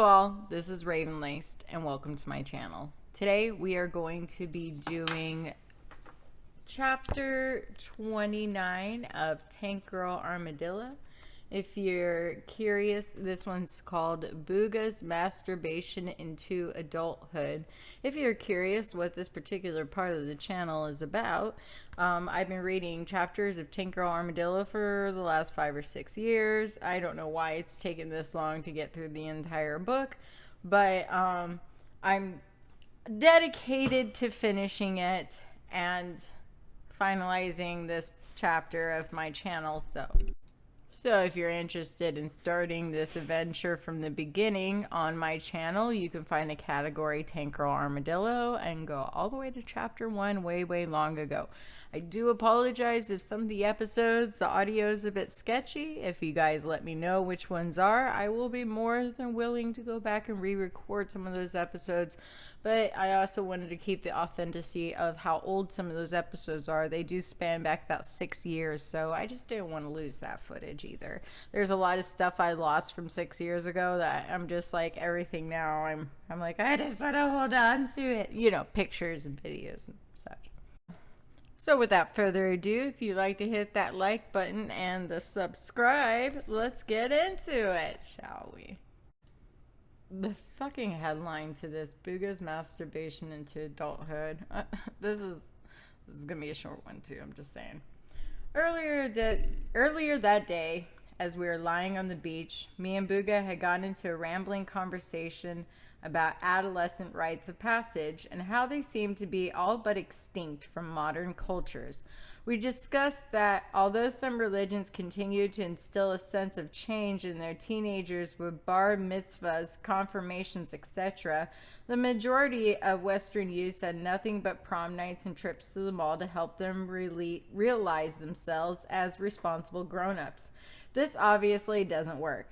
all, this is Ravenlaced and welcome to my channel. Today we are going to be doing chapter 29 of Tank Girl Armadillo. If you're curious, this one's called Booga's Masturbation into Adulthood. If you're curious what this particular part of the channel is about, I've been reading chapters of Tank Girl Armadillo for the last 5 or 6 years. I don't know why it's taken this long to get through the entire book, but I'm dedicated to finishing it and finalizing this chapter of my channel. So if you're interested in starting this adventure from the beginning on my channel, you can find the category Tank Girl Armadillo and go all the way to chapter 1 way long ago. I do apologize if some of the episodes, the audio is a bit sketchy. If you guys let me know which ones are, I will be more than willing to go back and re-record some of those episodes. But I also wanted to keep the authenticity of how old some of those episodes are. They do span back about 6 years, so I just didn't want to lose that footage either. There's a lot of stuff I lost from 6 years ago that I'm just like, everything now, I'm like, I just want to hold on to it. You know, pictures and videos and such. So without further ado, if you'd like to hit that like button and the subscribe, let's get into it, shall we? The fucking headline to this, Booga's Masturbation into Adulthood. This is gonna be a short one too, I'm just saying. Earlier that day, as we were lying on the beach, me and Booga had gotten into a rambling conversation about adolescent rites of passage and how they seem to be all but extinct from modern cultures. We discussed that although some religions continue to instill a sense of change in their teenagers with bar mitzvahs, confirmations, etc., the majority of Western youths had nothing but prom nights and trips to the mall to help them realize themselves as responsible grown-ups. This obviously doesn't work.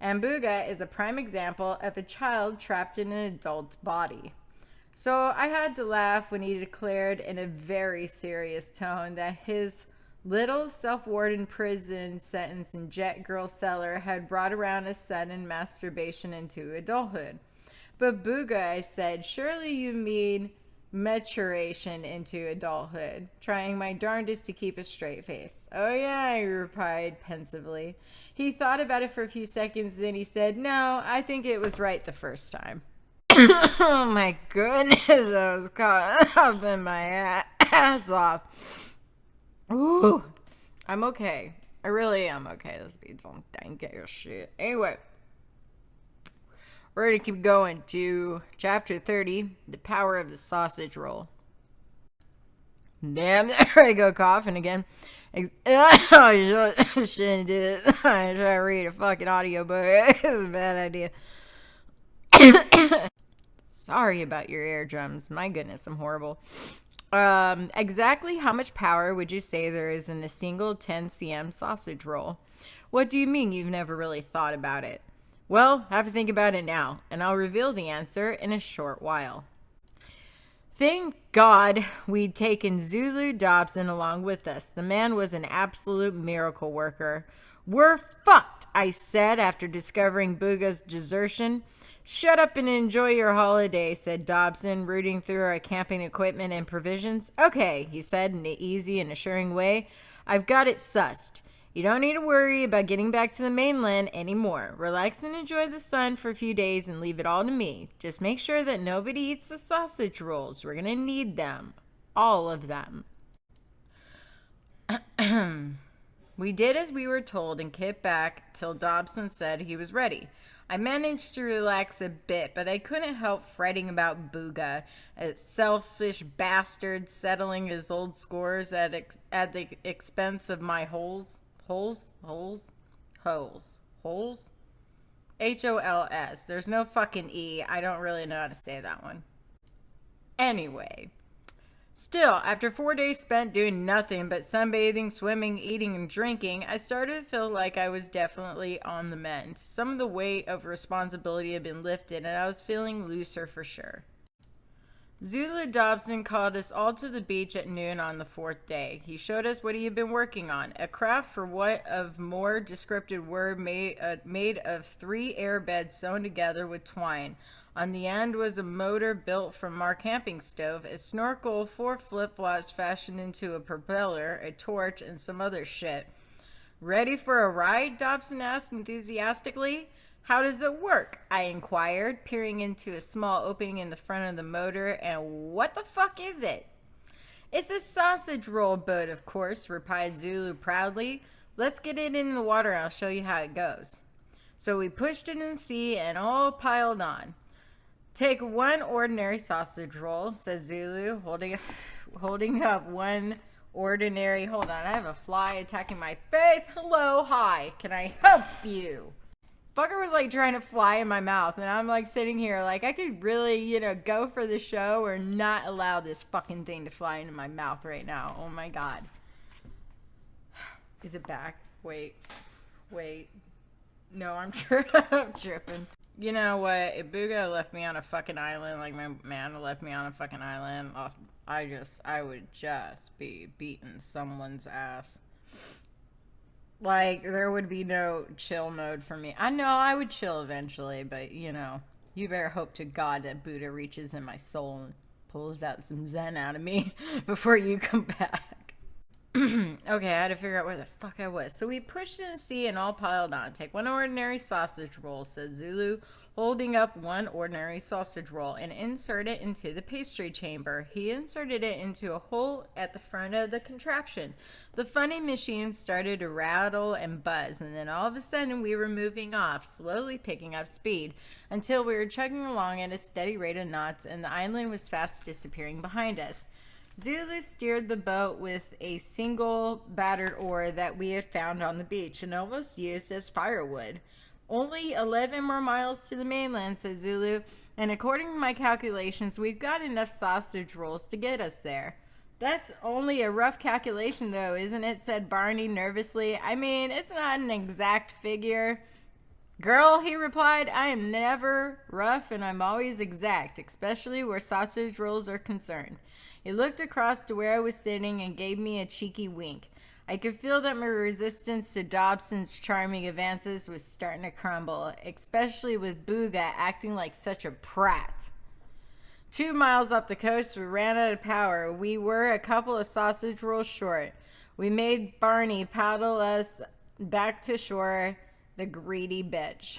And Booga is a prime example of a child trapped in an adult's body. So I had to laugh when he declared in a very serious tone that his little self-wardened prison sentence in Jet Girl Cellar had brought around a sudden masturbation into adulthood. But Booga, I said, surely you mean maturation into adulthood, trying my darndest to keep a straight face. Oh yeah, I replied pensively. He thought about it for a few seconds, then he said, no, I think it was right the first time. Oh my goodness, I was coughing my ass off. Ooh, I'm okay. I really am okay. This beats on dang gay shit. Anyway, we're gonna keep going to chapter 30, The Power of the Sausage Roll. Damn, there I go coughing again. Oh, shouldn't do this. I try to read a fucking audiobook. It's a bad idea. Sorry about your eardrums. My goodness, I'm horrible. Exactly how much power would you say there is in a single 10 cm sausage roll? What do you mean you've never really thought about it? Well, have to think about it now, and I'll reveal the answer in a short while. Thank God we'd taken Zulu Dobson along with us. The man was an absolute miracle worker. We're fucked, I said after discovering Booga's desertion. Shut up and enjoy your holiday, said Dobson, rooting through our camping equipment and provisions. Okay, he said in an easy and assuring way. I've got it sussed. You don't need to worry about getting back to the mainland anymore. Relax and enjoy the sun for a few days and leave it all to me. Just make sure that nobody eats the sausage rolls. We're going to need them. All of them. We did as we were told and kept back till Dobson said he was ready. I managed to relax a bit, but I couldn't help fretting about Booga, a selfish bastard settling his old scores at the expense of my holes. Holes? H-O-L-S. There's no fucking E. I don't really know how to say that one. Anyway. Still, after 4 days spent doing nothing but sunbathing, swimming, eating, and drinking, I started to feel like I was definitely on the mend. Some of the weight of responsibility had been lifted, and I was feeling looser for sure. Zulu Dobson called us all to the beach at noon on the fourth day. He showed us what he had been working on, a craft for what of more descriptive word made of 3 air beds sewn together with twine. On the end was a motor built from our camping stove, a snorkel, 4 flip-flops fashioned into a propeller, a torch, and some other shit. Ready for a ride? Dobson asked enthusiastically. How does it work? I inquired, peering into a small opening in the front of the motor. And what the fuck is it? It's a sausage roll boat, of course, replied Zulu proudly. Let's get it in the water and I'll show you how it goes. So we pushed it in the sea and all piled on. Take 1 ordinary sausage roll, said Zulu, holding up 1 ordinary... Hold on, I have a fly attacking my face. Hello, hi, can I help you? Fucker was like trying to fly in my mouth, and I'm like sitting here like I could really, go for the show or not allow this fucking thing to fly into my mouth right now. Oh my god. Is it back? Wait. No, I'm tripping. You know what? If Booga left me on a fucking island, like my man left me on a fucking island, I would just be beating someone's ass. Like, there would be no chill mode for me. I know I would chill eventually, but, you better hope to God that Buddha reaches in my soul and pulls out some zen out of me before you come back. Okay, I had to figure out where the fuck I was. So we pushed in the sea and all piled on. Take 1 ordinary sausage roll, said Zulu, holding up 1 ordinary sausage roll, and insert it into the pastry chamber. He inserted it into a hole at the front of the contraption. The funny machine started to rattle and buzz, and then all of a sudden we were moving off, slowly picking up speed, until we were chugging along at a steady rate of knots, and the island was fast disappearing behind us. Zulu steered the boat with a single battered oar that we had found on the beach and almost used as firewood. Only 11 more miles to the mainland, said Zulu, and according to my calculations, we've got enough sausage rolls to get us there. That's only a rough calculation, though, isn't it? Said Barney nervously. I mean, it's not an exact figure. Girl, he replied, I am never rough and I'm always exact, especially where sausage rolls are concerned. He looked across to where I was sitting and gave me a cheeky wink. I could feel that my resistance to Dobson's charming advances was starting to crumble, especially with Booga acting like such a prat. 2 miles off the coast, we ran out of power. We were a couple of sausage rolls short. We made Barney paddle us back to shore, the greedy bitch.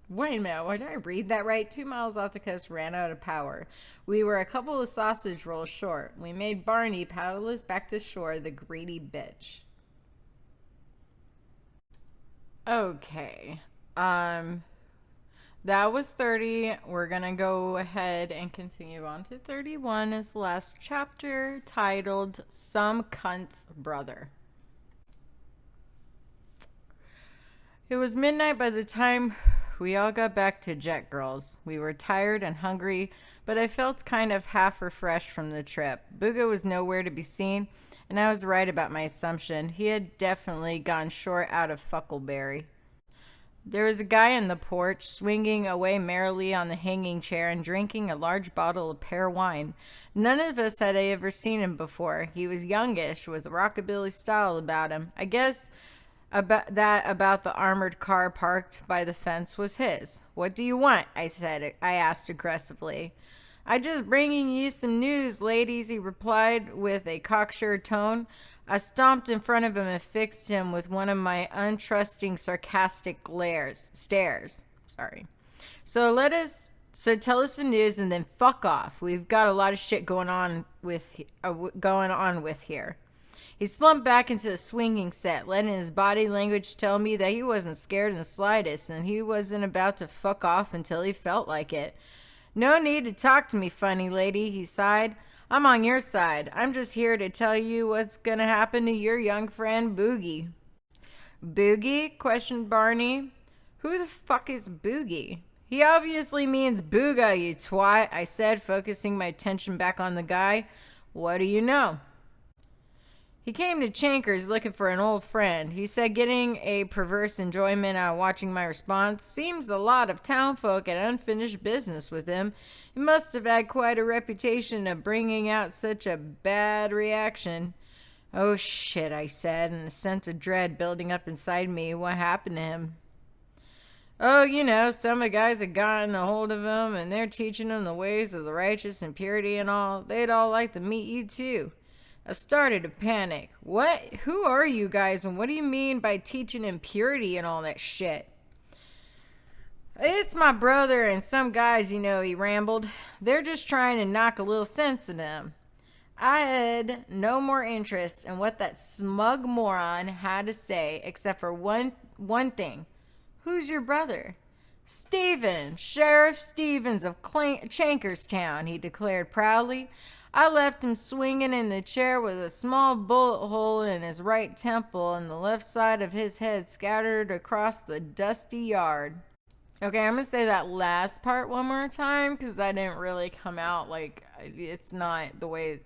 Wait a minute, did I read that right? 2 miles off the coast, ran out of power. We were a couple of sausage rolls short. We made Barney paddle us back to shore, the greedy bitch. Okay. That was 30. We're going to go ahead and continue on to 31 as the last chapter, titled Some Cunt's Brother. It was midnight by the time we all got back to Jet Girls. We were tired and hungry, but I felt kind of half refreshed from the trip. Booga was nowhere to be seen, and I was right about my assumption. He had definitely gone short out of Fuckleberry. There was a guy on the porch, swinging away merrily on the hanging chair and drinking a large bottle of pear wine. None of us had ever seen him before. He was youngish, with rockabilly style about him. I guess about the armored car parked by the fence was his. What do you want? I asked aggressively. I just bringing you some news, ladies, he replied with a cocksure tone. I stomped in front of him and fixed him with one of my untrusting, sarcastic stares. So tell us the news and then fuck off. We've got a lot of shit going on with here. He slumped back into a swinging set, letting his body language tell me that he wasn't scared in the slightest, and he wasn't about to fuck off until he felt like it. No need to talk to me, funny lady, he sighed. I'm on your side. I'm just here to tell you what's gonna happen to your young friend Boogie. Boogie? Questioned Barney. Who the fuck is Boogie? He obviously means Booga, you twat, I said, focusing my attention back on the guy. What do you know? He came to Chankers looking for an old friend. He said getting a perverse enjoyment out of watching my response. Seems a lot of townfolk had unfinished business with him. He must have had quite a reputation of bringing out such a bad reaction. Oh shit, I said, and a sense of dread building up inside me. What happened to him? Oh, some of the guys had gotten a hold of him, and they're teaching him the ways of the righteous and purity and all. They'd all like to meet you, too. I started to panic. What? Who are you guys, and what do you mean by teaching him purity and all that shit? It's my brother and some guys, he rambled. They're just trying to knock a little sense into him. I had no more interest in what that smug moron had to say except for one thing. Who's your brother? Stephen, Sheriff Stevens of Chankerstown, he declared proudly. I left him swinging in the chair with a small bullet hole in his right temple and the left side of his head scattered across the dusty yard. Okay, I'm going to say that last part one more time because that didn't really come out it's not the way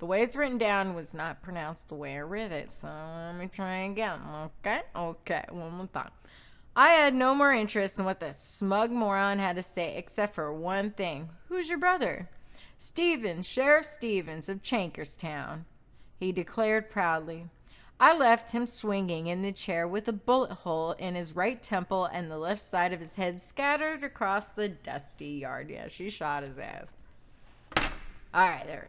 it's written down was not pronounced the way I read it. So let me try again. Okay, one more time. I had no more interest in what the smug moron had to say except for one thing. Who's your brother? Stephen, Sheriff Stevens of Chankerstown, he declared proudly. I left him swinging in the chair with a bullet hole in his right temple and the left side of his head scattered across the dusty yard. Yeah, she shot his ass. All right, there.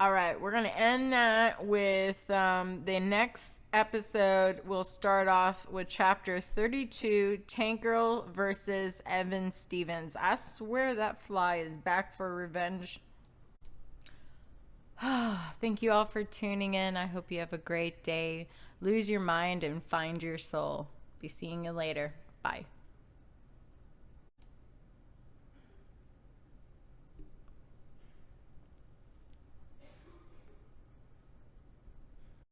All right, we're going to end that with the next episode. We'll start off with chapter 32, Tank Girl versus Evan Stevens. I swear that fly is back for revenge. Thank you all for tuning in. I hope you have a great day. Lose your mind and find your soul. Be seeing you later. Bye.